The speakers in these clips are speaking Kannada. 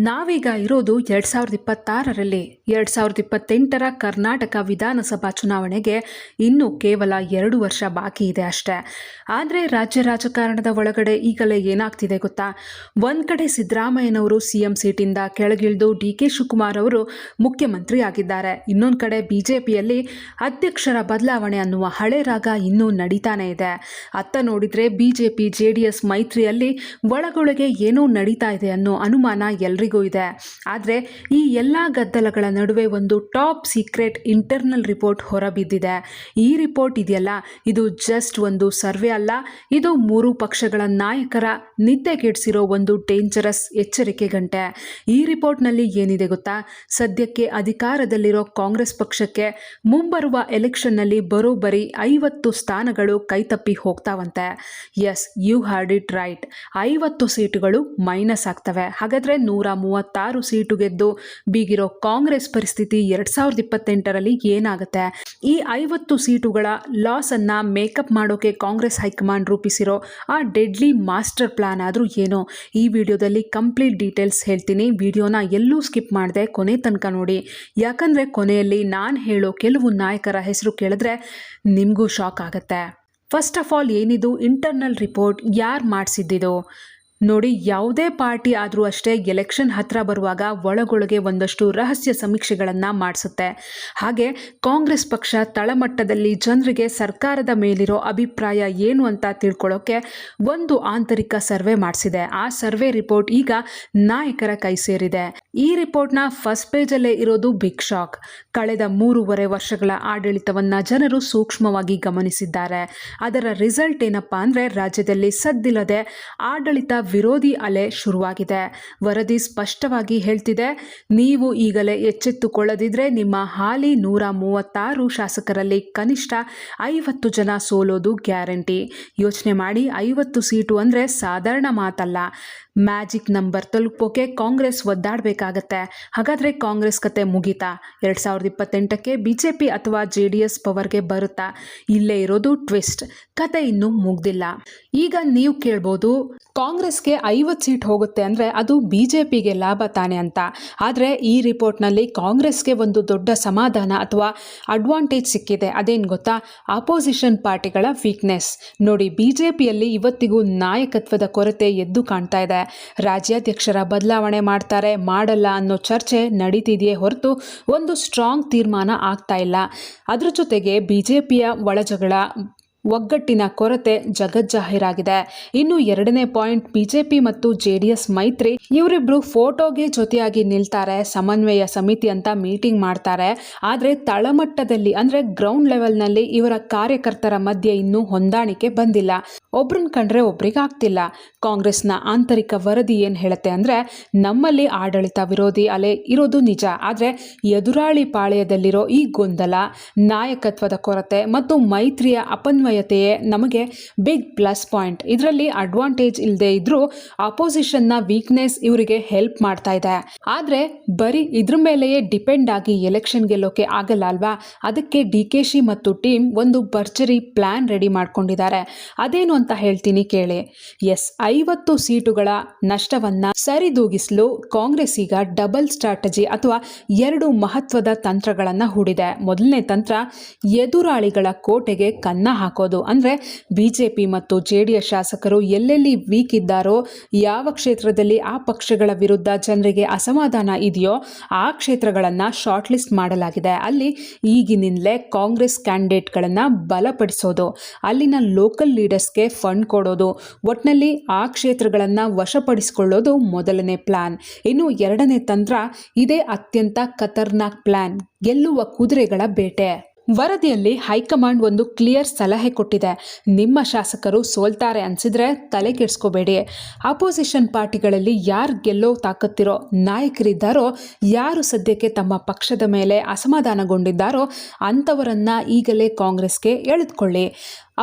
ನಾವೀಗ ಇರೋದು 2026ರಲ್ಲಿ 2028ರ ಕರ್ನಾಟಕ ವಿಧಾನಸಭಾ ಚುನಾವಣೆಗೆ ಇನ್ನೂ ಕೇವಲ 2 ವರ್ಷ ಬಾಕಿ ಇದೆ ಅಷ್ಟೇ. ಆದರೆ ರಾಜ್ಯ ರಾಜಕಾರಣದ ಒಳಗಡೆ ಈಗಲೇ ಏನಾಗ್ತಿದೆ ಗೊತ್ತಾ? ಒಂದು ಕಡೆ ಸಿದ್ದರಾಮಯ್ಯನವರು ಸಿಎಂ ಸೀಟಿಂದ ಕೆಳಗಿಳಿದು ಡಿ.ಕೆ. ಶಿವಕುಮಾರ್ ಅವರು ಮುಖ್ಯಮಂತ್ರಿ ಆಗಿದ್ದಾರೆ. ಇನ್ನೊಂದು ಕಡೆ ಬಿಜೆಪಿಯಲ್ಲಿ ಅಧ್ಯಕ್ಷರ ಬದಲಾವಣೆ ಅನ್ನುವ ಹಳೆ ರಾಗ ಇನ್ನೂ ನಡೀತಾನೆ ಇದೆ. ಅತ್ತ ನೋಡಿದರೆ ಬಿಜೆಪಿ ಜೆಡಿಎಸ್ ಮೈತ್ರಿಯಲ್ಲಿ ಒಳಗೊಳಗೆ ಏನೋ ನಡೀತಾ ಇದೆ ಅನ್ನೋ ಅನುಮಾನ ಎಲ್ರಿಗೂ ಇದೆ. ಆದರೆ ಈ ಎಲ್ಲ ಗದ್ದಲಗಳ ನಡುವೆ ಒಂದು ಟಾಪ್ ಸೀಕ್ರೆಟ್ ಇಂಟರ್ನಲ್ ರಿಪೋರ್ಟ್ ಹೊರಬಿದ್ದಿದೆ. ಈ ರಿಪೋರ್ಟ್ ಇದೆಯಲ್ಲ, ಇದು ಜಸ್ಟ್ ಒಂದು ಸರ್ವೆ ಅಲ್ಲ, ಇದು 3 ಪಕ್ಷಗಳ ನಾಯಕರ ನಿದ್ದೆಗೆಡಿಸಿರೋ ಒಂದು ಡೇಂಜರಸ್ ಎಚ್ಚರಿಕೆ ಗಂಟೆ. ಈ ರಿಪೋರ್ಟ್ನಲ್ಲಿ ಏನಿದೆ ಗೊತ್ತಾ? ಸದ್ಯಕ್ಕೆ ಅಧಿಕಾರದಲ್ಲಿರೋ ಕಾಂಗ್ರೆಸ್ ಪಕ್ಷಕ್ಕೆ ಮುಂಬರುವ ಎಲೆಕ್ಷನ್ನಲ್ಲಿ ಬರೋಬ್ಬರಿ 50 ಸ್ಥಾನಗಳು ಕೈತಪ್ಪಿ ಹೋಗ್ತಾವಂತೆ. Yes, you heard it right, 50 ಸೀಟುಗಳು ಮೈನಸ್ ಆಗ್ತವೆ. ಹಾಗಾದರೆ 136 ಸೀಟು ಗೆದ್ದು ಬೀಗಿರೋ ಕಾಂಗ್ರೆಸ್ ಪರಿಸ್ಥಿತಿ 2028ರಲ್ಲಿ ಏನಾಗುತ್ತೆ? ಈ 50 ಸೀಟುಗಳ ಲಾಸ್ ಅನ್ನ ಮೇಕಪ್ ಮಾಡೋಕೆ ಕಾಂಗ್ರೆಸ್ ಹೈಕಮಾಂಡ್ ರೂಪಿಸಿರೋ ಆ ಡೆಡ್ಲಿ ಮಾಸ್ಟರ್ ಪ್ಲಾನ್ ಆದ್ರೂ ಏನೋ? ಈ ವಿಡಿಯೋದಲ್ಲಿ ಕಂಪ್ಲೀಟ್ ಡೀಟೇಲ್ಸ್ ಹೇಳ್ತೀನಿ. ವಿಡಿಯೋನ ಎಲ್ಲೂ ಸ್ಕಿಪ್ ಮಾಡದೆ ಕೊನೆ ತನಕ ನೋಡಿ. ಯಾಕಂದ್ರೆ ಕೊನೆಯಲ್ಲಿ ನಾನು ಹೇಳೋ ಕೆಲವು ನಾಯಕರ ಹೆಸರು ಕೇಳಿದ್ರೆ ನಿಮಗೂ ಶಾಕ್ ಆಗುತ್ತೆ. ಫಸ್ಟ್ ಆಫ್ ಆಲ್, ಏನಿದು ಇಂಟರ್ನಲ್ ರಿಪೋರ್ಟ್? ಯಾರು ಮಾಡಿಸಿದ್ದಿದು? ನೋಡಿ, ಯಾವುದೇ ಪಾರ್ಟಿ ಆದರೂ ಅಷ್ಟೇ ಎಲೆಕ್ಷನ್ ಹತ್ರ ಬರುವಾಗ ಒಳಗೊಳಗೆ ಒಂದಷ್ಟು ರಹಸ್ಯ ಸಮೀಕ್ಷೆಗಳನ್ನು ಮಾಡಿಸುತ್ತೆ. ಹಾಗೆ ಕಾಂಗ್ರೆಸ್ ಪಕ್ಷ ತಳಮಟ್ಟದಲ್ಲಿ ಜನರಿಗೆ ಸರ್ಕಾರದ ಮೇಲಿರೋ ಅಭಿಪ್ರಾಯ ಏನು ಅಂತ ತಿಳ್ಕೊಳ್ಳೋಕೆ ಒಂದು ಆಂತರಿಕ ಸರ್ವೆ ಮಾಡಿಸಿದೆ. ಆ ಸರ್ವೆ ರಿಪೋರ್ಟ್ ಈಗ ನಾಯಕರ ಕೈ ಸೇರಿದೆ. ಈ ರಿಪೋರ್ಟ್ನ ಫಸ್ಟ್ ಪೇಜಲ್ಲೇ ಇರೋದು ಬಿಗ್ ಶಾಕ್. ಕಳೆದ 3.5 ವರ್ಷಗಳ ಆಡಳಿತವನ್ನು ಜನರು ಸೂಕ್ಷ್ಮವಾಗಿ ಗಮನಿಸಿದ್ದಾರೆ. ಅದರ ರಿಸಲ್ಟ್ ಏನಪ್ಪಾ ಅಂದರೆ, ರಾಜ್ಯದಲ್ಲಿ ಸದ್ದಿಲ್ಲದೆ ಆಡಳಿತ ವಿರೋಧಿ ಅಲೆ ಶುರುವಾಗಿದೆ. ವರದಿ ಸ್ಪಷ್ಟವಾಗಿ ಹೇಳ್ತಿದೆ, ನೀವು ಈಗಲೇ ಎಚ್ಚೆತ್ತುಕೊಳ್ಳದಿದ್ರೆ ನಿಮ್ಮ ಹಾಲಿ 136 ಶಾಸಕರಲ್ಲಿ ಕನಿಷ್ಠ 50 ಜನ ಸೋಲೋದು ಗ್ಯಾರಂಟಿ. ಯೋಚನೆ ಮಾಡಿ, 50 ಸೀಟು ಅಂದರೆ ಸಾಧಾರಣ ಮಾತಲ್ಲ. ಮ್ಯಾಜಿಕ್ ನಂಬರ್ ತಲುಪೋಕೆ ಕಾಂಗ್ರೆಸ್ ಒದ್ದಾಡಬೇಕಾಗತ್ತೆ. ಹಾಗಾದರೆ ಕಾಂಗ್ರೆಸ್ ಕತೆ ಮುಗಿತಾ? 2028ಕ್ಕೆ ಬಿಜೆಪಿ ಅಥವಾ ಜೆಡಿಎಸ್ ಪವರ್ಗೆ ಬರುತ್ತಾ? ಇಲ್ಲೇ ಇರೋದು ಟ್ವಿಸ್ಟ್. ಕತೆ ಇನ್ನೂ ಮುಗ್ದಿಲ್ಲ. ಈಗ ನೀವು ಕೇಳ್ಬೋದು, ಕಾಂಗ್ರೆಸ್ಗೆ 50 ಸೀಟ್ ಹೋಗುತ್ತೆ ಅಂದರೆ ಅದು ಬಿಜೆಪಿಗೆ ಲಾಭ ತಾನೆ ಅಂತ. ಆದರೆ ಈ ರಿಪೋರ್ಟ್ನಲ್ಲಿ ಕಾಂಗ್ರೆಸ್ಗೆ ಒಂದು ದೊಡ್ಡ ಸಮಾಧಾನ ಅಥವಾ ಅಡ್ವಾಂಟೇಜ್ ಸಿಕ್ಕಿದೆ. ಅದೇನು ಗೊತ್ತಾ? ಅಪೋಸಿಷನ್ ಪಾರ್ಟಿಗಳ ವೀಕ್ನೆಸ್. ನೋಡಿ, ಬಿಜೆಪಿಯಲ್ಲಿ ಇವತ್ತಿಗೂ ನಾಯಕತ್ವದ ಕೊರತೆ ಎದ್ದು ಕಾಣ್ತಾ ಇದೆ. ರಾಜ್ಯಾಧ್ಯಕ್ಷರ ಬದಲಾವಣೆ ಮಾಡ್ತಾರೆ ಮಾಡಲ್ಲ ಅನ್ನೋ ಚರ್ಚೆ ನಡೀತಿದೆಯೇ ಹೊರತು ಒಂದು ಸ್ಟ್ರಾಂಗ್ ತೀರ್ಮಾನ ಆಗ್ತಾ ಇಲ್ಲ. ಅದ್ರ ಜೊತೆಗೆ ಬಿಜೆಪಿಯ ಒಳಜಗಳ, ಒಗ್ಗಟ್ಟಿನ ಕೊರತೆ ಜಗಜ್ಜಾಹೀರಾಗಿದೆ. ಇನ್ನು ಎರಡನೇ ಪಾಯಿಂಟ್, ಬಿಜೆಪಿ ಮತ್ತು ಜೆಡಿಎಸ್ ಮೈತ್ರಿ. ಇವರಿಬ್ರು ಫೋಟೋಗೆ ಜೊತೆಯಾಗಿ ನಿಲ್ತಾರೆ, ಸಮನ್ವಯ ಸಮಿತಿ ಅಂತ ಮೀಟಿಂಗ್ ಮಾಡ್ತಾರೆ. ಆದರೆ ತಳಮಟ್ಟದಲ್ಲಿ ಅಂದರೆ ಗ್ರೌಂಡ್ ಲೆವೆಲ್ನಲ್ಲಿ ಇವರ ಕಾರ್ಯಕರ್ತರ ಮಧ್ಯೆ ಇನ್ನೂ ಹೊಂದಾಣಿಕೆ ಬಂದಿಲ್ಲ. ಒಬ್ರನ್ನ ಕಂಡ್ರೆ ಒಬ್ರಿಗೆ ಆಗ್ತಿಲ್ಲ. ಕಾಂಗ್ರೆಸ್ನ ಆಂತರಿಕ ವರದಿ ಏನು ಹೇಳುತ್ತೆ ಅಂದರೆ, ನಮ್ಮಲ್ಲಿ ಆಡಳಿತ ವಿರೋಧಿ ಅಲೆ ಇರೋದು ನಿಜ, ಆದರೆ ಎದುರಾಳಿ ಪಾಳೆಯದಲ್ಲಿರೋ ಈ ಗೊಂದಲ, ನಾಯಕತ್ವದ ಕೊರತೆ ಮತ್ತು ಮೈತ್ರಿಯ ಅಪನ್ವಯತೆಯೇ ನಮಗೆ ಬಿಗ್ ಪ್ಲಸ್ ಪಾಯಿಂಟ್. ಇದರಲ್ಲಿ ಅಡ್ವಾಂಟೇಜ್ ಇಲ್ಲದೆ ಇದ್ರೂ ಅಪೋಸಿಷನ್ನ ವೀಕ್ನೆಸ್ ಇವರಿಗೆ ಹೆಲ್ಪ್ ಮಾಡ್ತಾ ಇದೆ. ಆದರೆ ಬರೀ ಇದ್ರ ಮೇಲೆಯೇ ಡಿಪೆಂಡ್ ಆಗಿ ಎಲೆಕ್ಷನ್ ಗೆಲ್ಲೋಕೆ ಆಗಲ್ಲ ಅಲ್ವಾ? ಅದಕ್ಕೆ ಡಿ.ಕೆ.ಶಿ ಮತ್ತು ಟೀಮ್ ಒಂದು ಭರ್ಜರಿ ಪ್ಲಾನ್ ರೆಡಿ ಮಾಡ್ಕೊಂಡಿದ್ದಾರೆ. ಅದೇನು ಅಂತ ಹೇಳ್ತೀನಿ ಕೇಳಿ. ಎಸ್, 50 ಸೀಟುಗಳ ನಷ್ಟವನ್ನ ಸರಿದೂಗಿಸಲು ಕಾಂಗ್ರೆಸ್ ಈಗ ಡಬಲ್ ಸ್ಟ್ರಾಟಜಿ ಅಥವಾ 2 ಮಹತ್ವದ ತಂತ್ರಗಳನ್ನು ಹೂಡಿದೆ. ಮೊದಲನೇ ತಂತ್ರ, ಎದುರಾಳಿಗಳ ಕೋಟೆಗೆ ಕನ್ನ ಹಾಕೋದು. ಅಂದರೆ ಬಿಜೆಪಿ ಮತ್ತು ಜೆಡಿಎಸ್ ಶಾಸಕರು ಎಲ್ಲೆಲ್ಲಿ ವೀಕ್ ಇದ್ದಾರೋ, ಯಾವ ಕ್ಷೇತ್ರದಲ್ಲಿ ಆ ಪಕ್ಷಗಳ ವಿರುದ್ಧ ಜನರಿಗೆ ಅಸಮಾಧಾನ ಇದೆಯೋ ಆ ಕ್ಷೇತ್ರಗಳನ್ನು ಶಾರ್ಟ್ ಲಿಸ್ಟ್ ಮಾಡಲಾಗಿದೆ. ಅಲ್ಲಿ ಈಗಿನಿಂದಲೇ ಕಾಂಗ್ರೆಸ್ ಕ್ಯಾಂಡಿಡೇಟ್ಗಳನ್ನು ಬಲಪಡಿಸೋದು, ಅಲ್ಲಿನ ಲೋಕಲ್ ಲೀಡರ್ಸ್ಗೆ ಫಂಡ್ ಕೊಡೋದು, ಒಟ್ನಲ್ಲಿ ಆ ಕ್ಷೇತ್ರಗಳನ್ನು ವಶಪಡಿಸಿಕೊಳ್ಳೋದು ಮೊದಲನೇ ಪ್ಲಾನ್. ಇನ್ನು ಎರಡನೇ ತಂತ್ರ, ಇದೇ ಅತ್ಯಂತ ಖತರ್ನಾಕ್ ಪ್ಲಾನ್, ಗೆಲ್ಲುವ ಕುದುರೆಗಳ ಬೇಟೆ. ವರದಿಯಲ್ಲಿ ಹೈಕಮಾಂಡ್ ಒಂದು ಕ್ಲಿಯರ್ ಸಲಹೆ ಕೊಟ್ಟಿದೆ. ನಿಮ್ಮ ಶಾಸಕರು ಸೋಲ್ತಾರೆ ಅನ್ಸಿದ್ರೆ ತಲೆ ಕೆಡಿಸ್ಕೋಬೇಡಿ. ಅಪೋಸಿಷನ್ ಪಾರ್ಟಿಗಳಲ್ಲಿ ಯಾರು ಗೆಲ್ಲೋ ತಾಕತ್ತಿರೋ ನಾಯಕರಿದ್ದಾರೋ, ಯಾರು ಸದ್ಯಕ್ಕೆ ತಮ್ಮ ಪಕ್ಷದ ಮೇಲೆ ಅಸಮಾಧಾನಗೊಂಡಿದ್ದಾರೋ ಅಂಥವರನ್ನ ಈಗಲೇ ಕಾಂಗ್ರೆಸ್ಗೆ ಎಳೆದುಕೊಳ್ಳಿ.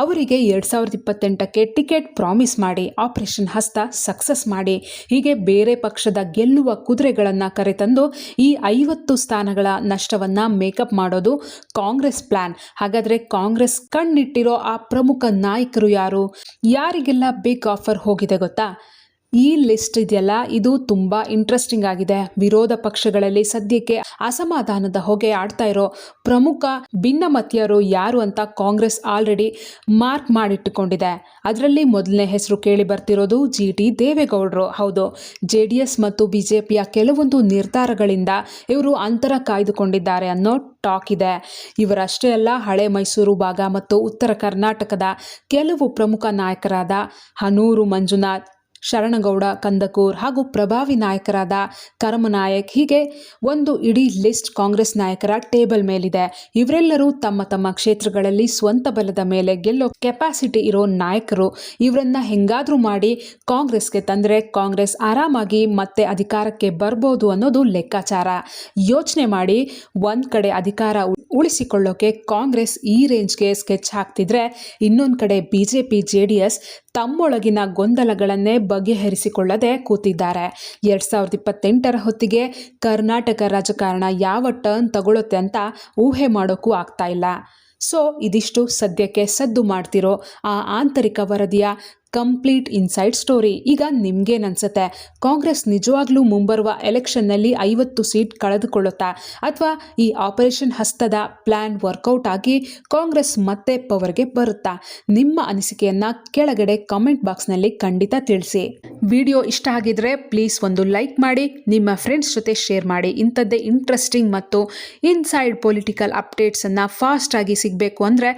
ಅವರಿಗೆ 2028ಕ್ಕೆ ಟಿಕೆಟ್ ಪ್ರಾಮಿಸ್ ಮಾಡಿ, ಆಪರೇಷನ್ ಹಸ್ತ ಸಕ್ಸಸ್ ಮಾಡಿ. ಹೀಗೆ ಬೇರೆ ಪಕ್ಷದ ಗೆಲ್ಲುವ ಕುದುರೆಗಳನ್ನು ಕರೆತಂದು ಈ 50 ಸ್ಥಾನಗಳ ನಷ್ಟವನ್ನು ಮೇಕಪ್ ಮಾಡೋದು ಕಾಂಗ್ರೆಸ್ ಪ್ಲಾನ್. ಹಾಗಾದರೆ ಕಾಂಗ್ರೆಸ್ ಕಣ್ಣಿಟ್ಟಿರೋ ಆ ಪ್ರಮುಖ ನಾಯಕರು ಯಾರು? ಯಾರಿಗೆಲ್ಲ ಬಿಗ್ ಆಫರ್ ಹೋಗಿದೆ ಗೊತ್ತಾ? ಈ ಲಿಸ್ಟ್ ಇದೆಯಲ್ಲ, ಇದು ತುಂಬಾ ಇಂಟ್ರೆಸ್ಟಿಂಗ್ ಆಗಿದೆ. ವಿರೋಧ ಪಕ್ಷಗಳಲ್ಲಿ ಸದ್ಯಕ್ಕೆ ಅಸಮಾಧಾನದ ಹೊಗೆ ಆಡ್ತಾ ಇರೋ ಪ್ರಮುಖ ಭಿನ್ನಮತೀಯರು ಯಾರು ಅಂತ ಕಾಂಗ್ರೆಸ್ ಆಲ್ರೆಡಿ ಮಾರ್ಕ್ ಮಾಡಿಟ್ಟುಕೊಂಡಿದೆ. ಅದರಲ್ಲಿ ಮೊದಲನೇ ಹೆಸರು ಕೇಳಿ ಬರ್ತಿರೋದು GT ದೇವೇಗೌಡರು. ಹೌದು, JDS ಮತ್ತು ಬಿಜೆಪಿಯ ಕೆಲವೊಂದು ನಿರ್ಧಾರಗಳಿಂದ ಇವರು ಅಂತರ ಕಾಯ್ದುಕೊಂಡಿದ್ದಾರೆ ಅನ್ನೋ ಟಾಕ್ ಇದೆ. ಇವರಷ್ಟೇ ಅಲ್ಲ, ಹಳೆ ಮೈಸೂರು ಭಾಗ ಮತ್ತು ಉತ್ತರ ಕರ್ನಾಟಕದ ಕೆಲವು ಪ್ರಮುಖ ನಾಯಕರಾದ ಹನೂರು ಮಂಜುನಾಥ್, ಶರಣಗೌಡ ಕಂದಕೂರ್ ಹಾಗೂ ಪ್ರಭಾವಿ ನಾಯಕರಾದ ಕರಮನಾಯಕ್, ಹೀಗೆ ಒಂದು ಇಡೀ ಲಿಸ್ಟ್ ಕಾಂಗ್ರೆಸ್ ನಾಯಕರ ಟೇಬಲ್ ಮೇಲಿದೆ. ಇವರೆಲ್ಲರೂ ತಮ್ಮ ತಮ್ಮ ಕ್ಷೇತ್ರಗಳಲ್ಲಿ ಸ್ವಂತ ಬಲದ ಮೇಲೆ ಗೆಲ್ಲೋ ಕೆಪಾಸಿಟಿ ಇರೋ ನಾಯಕರು. ಇವರನ್ನ ಹೆಂಗಾದ್ರೂ ಮಾಡಿ ಕಾಂಗ್ರೆಸ್ಗೆ ತಂದ್ರೆ ಕಾಂಗ್ರೆಸ್ ಆರಾಮಾಗಿ ಮತ್ತೆ ಅಧಿಕಾರಕ್ಕೆ ಬರ್ಬೋದು ಅನ್ನೋದು ಲೆಕ್ಕಾಚಾರ. ಯೋಚನೆ ಮಾಡಿ, ಒಂದ್ ಕಡೆ ಅಧಿಕಾರ ಉಳಿಸಿಕೊಳ್ಳೋಕೆ ಕಾಂಗ್ರೆಸ್ ಈ ರೇಂಜ್ಗೆ ಸ್ಕೆಚ್ ಹಾಕ್ತಿದ್ರೆ, ಇನ್ನೊಂದು ಕಡೆ ಬಿಜೆಪಿ JDS ತಮ್ಮೊಳಗಿನ ಗೊಂದಲಗಳನ್ನೇ ಬಗೆಹರಿಸಿಕೊಳ್ಳದೆ ಕೂತಿದ್ದಾರೆ. 2028 ಹೊತ್ತಿಗೆ ಕರ್ನಾಟಕ ರಾಜಕಾರಣ ಯಾವ ಟರ್ನ್ ತಗೊಳುತ್ತೆ ಅಂತ ಊಹೆ ಮಾಡೋಕ್ಕೂ ಆಗ್ತಾ ಇಲ್ಲ. ಸೊ ಇದಿಷ್ಟು ಸದ್ಯಕ್ಕೆ ಸದ್ದು ಮಾಡ್ತಿರೋ ಆ ಆಂತರಿಕ ವರದಿಯ ಕಂಪ್ಲೀಟ್ ಇನ್ಸೈಡ್ ಸ್ಟೋರಿ. ಈಗ ನಿಮ್ಗೇನನ್ಸುತ್ತೆ? ಕಾಂಗ್ರೆಸ್ ನಿಜವಾಗ್ಲೂ ಮುಂಬರುವ ಎಲೆಕ್ಷನ್ನಲ್ಲಿ 50 ಸೀಟ್ ಕಳೆದುಕೊಳ್ಳುತ್ತಾ, ಅಥವಾ ಈ ಆಪರೇಷನ್ ಹಸ್ತದ ಪ್ಲಾನ್ ವರ್ಕೌಟ್ ಆಗಿ ಕಾಂಗ್ರೆಸ್ ಮತ್ತೆ ಪವರ್ಗೆ ಬರುತ್ತಾ? ನಿಮ್ಮ ಅನಿಸಿಕೆಯನ್ನ ಕೆಳಗಡೆ ಕಾಮೆಂಟ್ ಬಾಕ್ಸ್ನಲ್ಲಿ ಖಂಡಿತ ತಿಳಿಸಿ. ವಿಡಿಯೋ ಇಷ್ಟ ಆಗಿದ್ರೆ ಪ್ಲೀಸ್ ಒಂದು ಲೈಕ್ ಮಾಡಿ, ನಿಮ್ಮ ಫ್ರೆಂಡ್ಸ್ ಜೊತೆ ಶೇರ್ ಮಾಡಿ. ಇಂಥದ್ದೇ ಇಂಟ್ರೆಸ್ಟಿಂಗ್ ಮತ್ತು ಇನ್ಸೈಡ್ ಪೊಲಿಟಿಕಲ್ ಅಪ್ಡೇಟ್ಸ್ ಅನ್ನ ಫಾಸ್ಟ್ ಆಗಿ ಸಿಗಬೇಕು ಅಂದ್ರೆ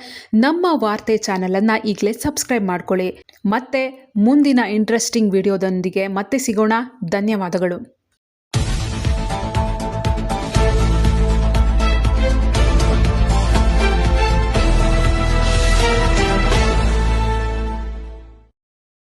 ನಮ್ಮ ವಾರ್ತೆ ಚಾನೆಲ್ ಅನ್ನ ಈಗಲೇ ಸಬ್ಸ್ಕ್ರೈಬ್ ಮಾಡ್ಕೊಳ್ಳಿ. ಮತ್ತೆ ಮುಂದಿನ ಇಂಟ್ರೆಸ್ಟಿಂಗ್ ವಿಡಿಯೋದೊಂದಿಗೆ ಮತ್ತೆ ಸಿಗೋಣ. ಧನ್ಯವಾದಗಳು.